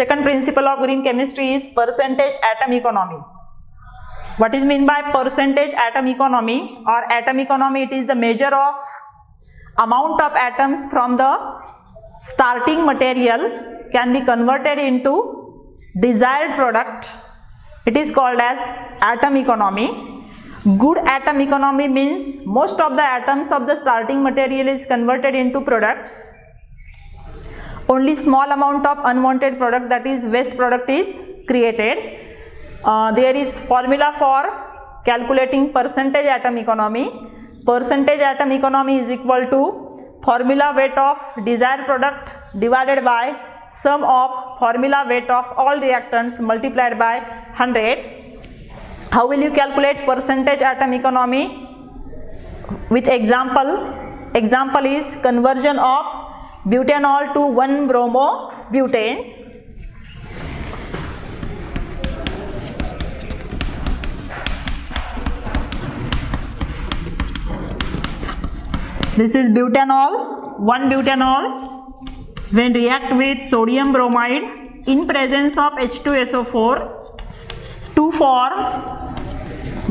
Second principle of green chemistry is percentage atom economy. What is mean by percentage atom economy or atom economy? It is the measure of amount of atoms from the starting material can be converted into desired product. It is called as atom economy. Good atom economy means most of the atoms of the starting material is converted into products. Only small amount of unwanted product, that is waste product, is created. There is formula for calculating percentage atom economy. Percentage atom economy is equal to formula weight of desired product divided by sum of formula weight of all reactants multiplied by 100. How will you calculate percentage atom economy? With example. Example is conversion of butanol to 1-bromobutane. This is butanol, 1-butanol. When react with sodium bromide in presence of H2SO4 to form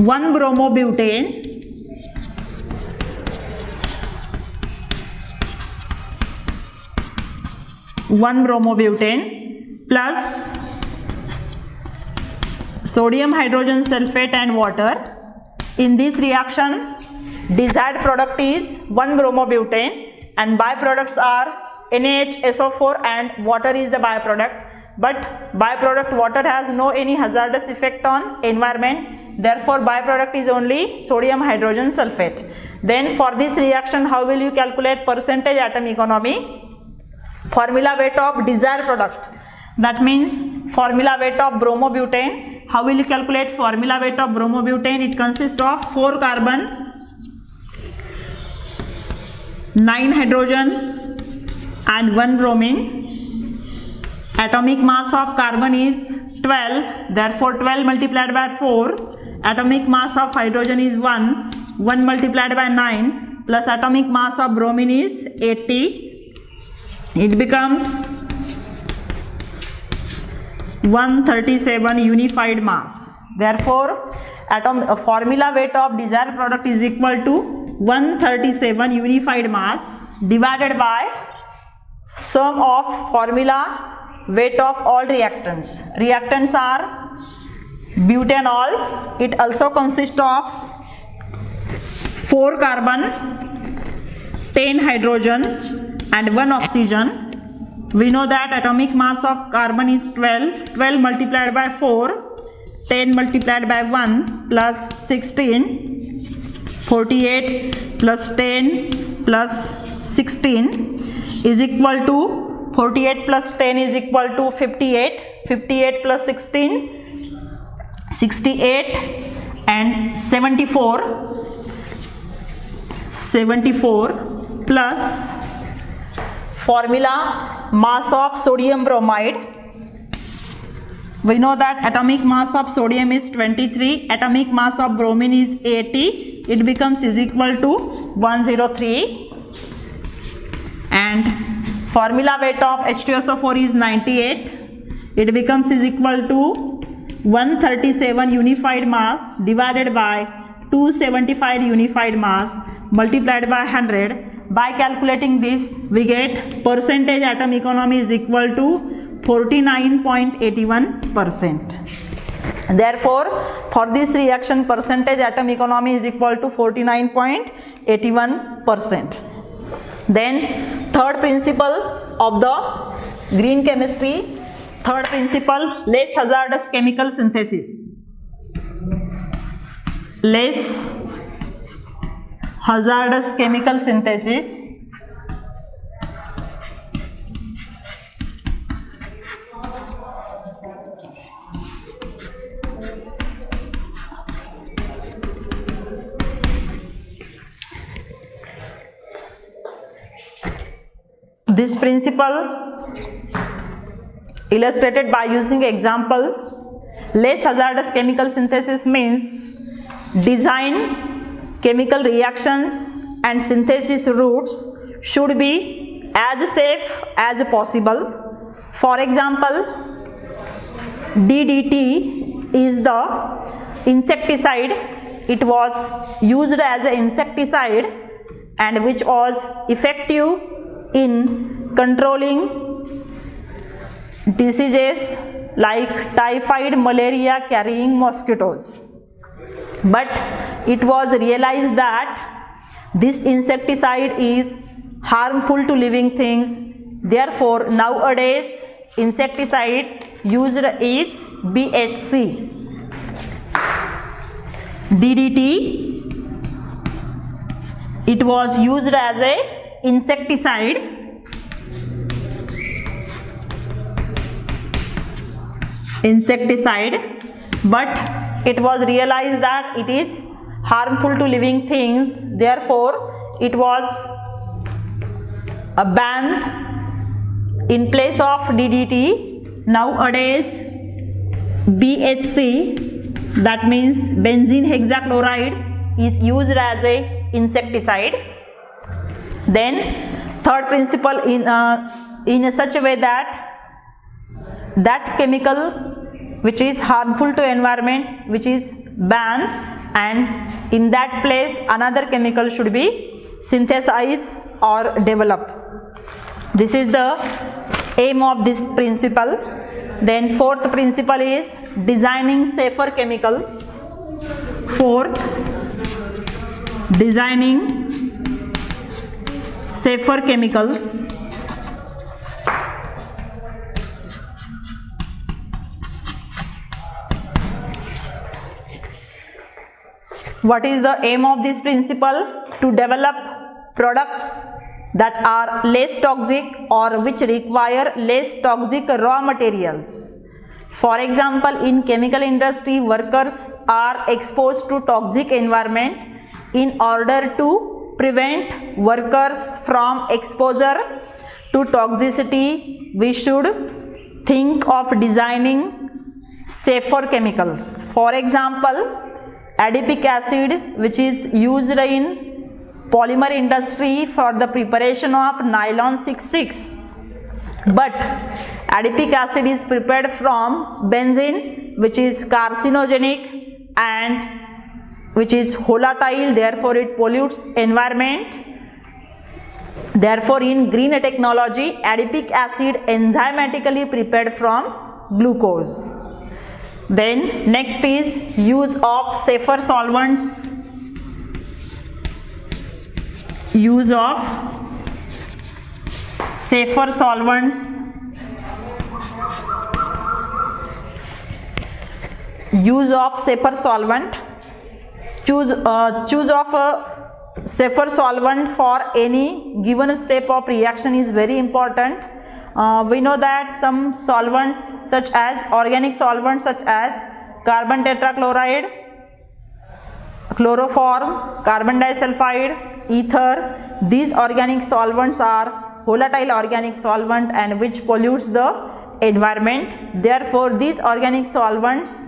1-bromobutane. Plus sodium hydrogen sulfate and water. In this reaction, desired product is 1-bromobutane and byproducts are NaHSO4 and water is the byproduct. But byproduct water has no any hazardous effect on environment. Therefore, byproduct is only sodium hydrogen sulfate. Then for this reaction, how will you calculate percentage atom economy? Formula weight of desired product. That means formula weight of bromobutane. How will you calculate formula weight of bromobutane? It consists of 4 carbon, 9 hydrogen and 1 bromine. Atomic mass of carbon is 12. Therefore, 12 multiplied by 4. Atomic mass of hydrogen is 1. 1 multiplied by 9 plus atomic mass of bromine is 80. It becomes 137 unified mass. Therefore, formula weight of desired product is equal to 137 unified mass divided by sum of formula weight of all reactants. Reactants are butanol. It also consists of 4 carbon, 10 hydrogen and 1 oxygen. We know that atomic mass of carbon is 12. 12 multiplied by 4, 10 multiplied by 1 plus 16, 48 plus 10 plus 16 is equal to 48 plus 10 is equal to 58. 58 plus 16, 68 and 74. 74 plus formula mass of sodium bromide. We know that atomic mass of sodium is 23, atomic mass of bromine is 80. It becomes is equal to 103 and formula weight of H2SO4 is 98. It becomes is equal to 137 unified mass divided by 275 unified mass multiplied by 100. By calculating this, we get percentage atom economy is equal to 49.81%. Therefore, for this reaction, percentage atom economy is equal to 49.81%. Then, third principle of the green chemistry, third principle, less hazardous chemical synthesis. Less hazardous chemical synthesis. This principle illustrated by using example. Less hazardous chemical synthesis means design chemical reactions and synthesis routes should be as safe as possible. For example, DDT is the insecticide. It was used as an insecticide and which was effective in controlling diseases like typhoid, malaria carrying mosquitoes. But it was realized that this insecticide is harmful to living things. Therefore, nowadays insecticide used is BHC. DDT, it was used as a insecticide but it was realized that it is harmful to living things. Therefore, it was banned. In place of DDT, nowadays BHC, that means benzene hexachloride, is used as a insecticide. Then third principle, in such a way that chemical which is harmful to environment, which is banned, and in that place another chemical should be synthesized or developed. This is the aim of this principle. Then fourth principle is designing safer chemicals. Fourth, designing safer chemicals. What is the aim of this principle? To develop products that are less toxic or which require less toxic raw materials. For example, in chemical industry, workers are exposed to toxic environment. In order to prevent workers from exposure to toxicity, we should think of designing safer chemicals. For example, adipic acid, which is used in polymer industry for the preparation of nylon 6,6. But adipic acid is prepared from benzene, which is carcinogenic and which is volatile, therefore it pollutes environment. Therefore, in green technology, adipic acid enzymatically prepared from glucose. Then next is use of safer solvents. Use of safer solvents. Use of safer solvent. Choose of a safer solvent for any given step of reaction is very important. We know that some solvents such as organic solvents such as carbon tetrachloride, chloroform, carbon disulfide, ether, these organic solvents are volatile organic solvent and which pollutes the environment. Therefore, these organic solvents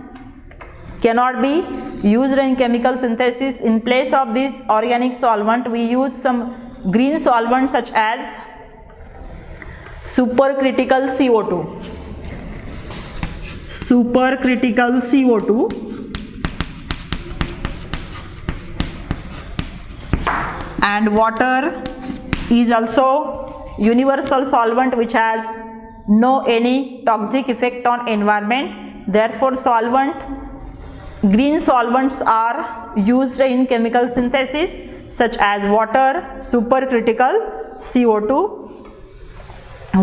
cannot be used in chemical synthesis. In place of this organic solvent, we use some green solvents such as supercritical CO2. Supercritical CO2 and water is also universal solvent which has no any toxic effect on environment. Therefore, green solvents are used in chemical synthesis such as water, supercritical CO2,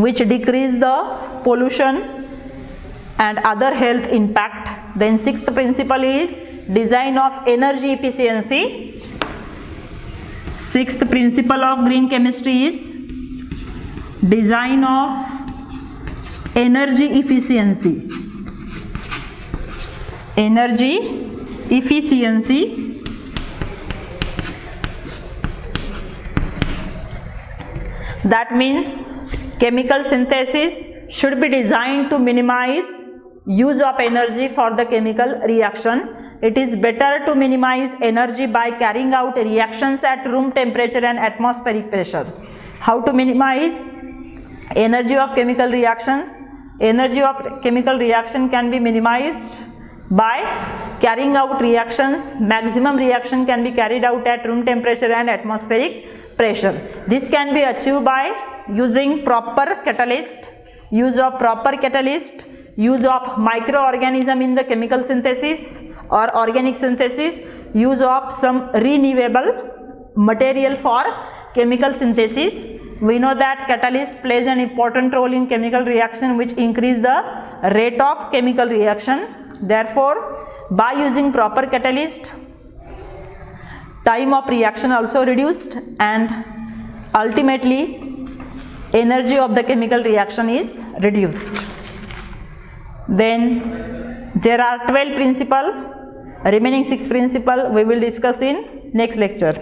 which decrease the pollution and other health impact. Then sixth principle is design of energy efficiency. Sixth principle of green chemistry is design of energy efficiency. Energy efficiency. That means chemical synthesis should be designed to minimize use of energy for the chemical reaction. It is better to minimize energy by carrying out reactions at room temperature and atmospheric pressure. How to minimize energy of chemical reactions? energy of chemical reaction can be minimized by carrying out reactions. Maximum reaction can be carried out at room temperature and atmospheric pressure. This can be achieved by using proper catalyst, use of proper catalyst, use of microorganism in the chemical synthesis or organic synthesis, use of some renewable material for chemical synthesis. We know that catalyst plays an important role in chemical reaction, which increase the rate of chemical reaction. Therefore, by using proper catalyst, time of reaction also reduced, and ultimately energy of the chemical reaction is reduced. Then there are 12 principles. Remaining 6 principles we will discuss in next lecture.